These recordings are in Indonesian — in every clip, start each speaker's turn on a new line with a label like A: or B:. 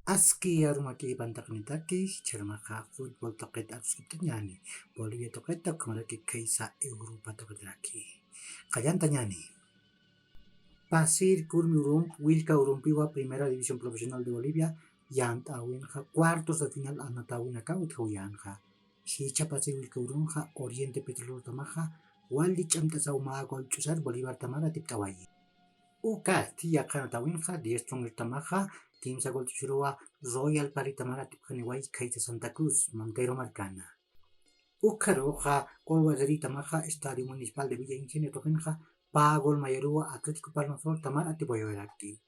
A: Aski arumaki bantaknitaki charmaka fútbol toqet abskiptañani Bolivia toqeta kumaraki kaisa Europa toqetraki Callantañani Pasir Kurmi Urum Wilka Urumpiwa Primera División Profesional de Bolivia Yanta Winja cuartos de final Anatawinaka Uthuyanja Hicha Pasir Wilka Urumja Oriente Petrolero Tamaja Waldi Chamtasau Mago Chusar Bolívar Tamara Tiptawayi Uka tia kanatawinja Diestrong Tamaja Kimsa Golchuroa Royal Paritamara Tipaniway Kaita Santa Cruz Montero Marcana Uka Roja Colvadrita Maja Estadio Municipal de Villa Ingenio Tojenja Pagol Mayarua Atlético Palmaflor Tamara Tipoyoeraki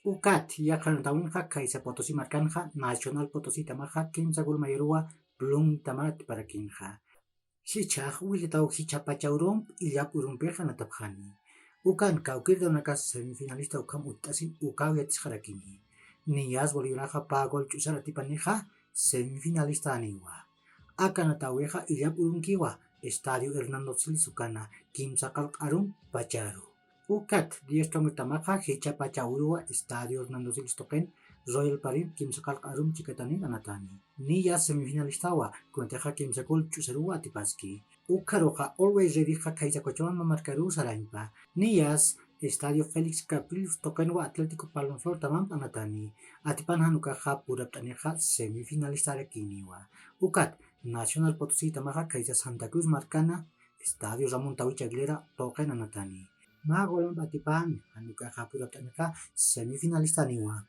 A: Uka tia kanatawinja Kaisa Potosí Marcanja Nacional Potosí Tamaja Kimsa Gol Mayarua Blum Tamara Tiparakinja Hichaj Wilitau Hichapachaurom Illap Urumpeja Natapjani Ukan kaukir nakas semifinalista ukam utasin ukawiat harakini. Nias Bolivaraja pagol chusara tipaneja semifinalista aniwa. Akan ataweja Illap Urunkiwa Estadio Hernando Siles Sukana Kimsakal Arum Pacharu. Ukat 10 tamaja Hicha Pachaurua Estadio Hernando Siles Token Royal Parim Kimsakal Arum Chikatani Anatani. Nias semifinalista wa kunteja Kimsakul chusarua tipaski. Ukaroja always ready kaisa kochoan mamarkaru saraimpa. Nias Estadio Felix Capriles Tokenwa Atlético Palmaflor tamam anatani. Atipan hanukaja puraptaneja semifinalista rekiniwa. Ukat Nacional Potosí tamaja kaisa Santa Cruz Marcana Estadio Ramón Tawich Aguilera Token anatani. Magolon atipan hanukaja puraptaneja semifinalista niwa.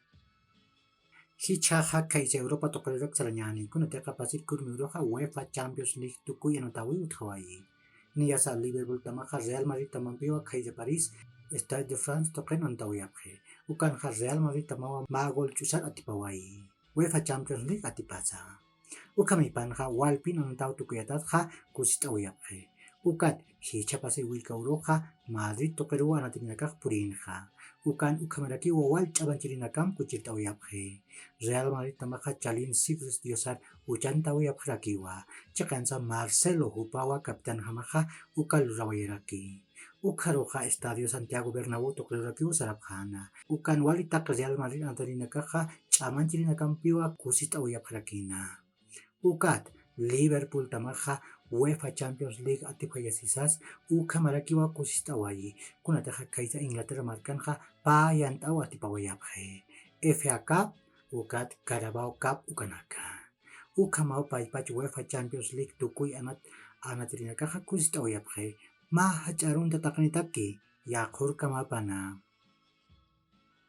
A: Hichaja kaisa Europa tokerek saranyani kunateka pasir kurmiroja UEFA Champions League tukuy anatawi uthawayi. Niasa Liverpool tamaja Real Madrid tamampiwa kaisa Paris Stade de France token antawiyapje. Ukanja Real Madrid tamawa magol chusar atipawayi. UEFA Champions League atipasa. Ukamipanja walpin antaw tukuyatatja kusitawiyapje. Ukat hicha pasir wilka uroja Madrid tokeruwa anatinakaj purinja. Ukan ukameraki wawal chabanchirinakam kuchirtawiyapje. Real Madrid tamaja Chalin Sigres Diosar uchantawiyapjrakiwa. Chakansa Marcelo Hupawa kapitan hamaja ukal rawayeraki. Ukaroja Estadio Santiago Bernabéu tokerurakiwa sarapjana. Ukan walitak Real Madrid antarinakaja chamanchirinakampiywa kusitawiyapjrakina. Ukat Liverpool tamaja UEFA Champions League atipayasisas ukamarakiwa kusitawayi kunataja kaisa Inglaterra marcanja payantaw atipawayapje. FA Cup ukat Carabao Cup ukanaka. Ukamau paipach UEFA Champions League tukuy anatirinakaja kusitawayapje. Mahacharun tataknitaki yakur kamapana.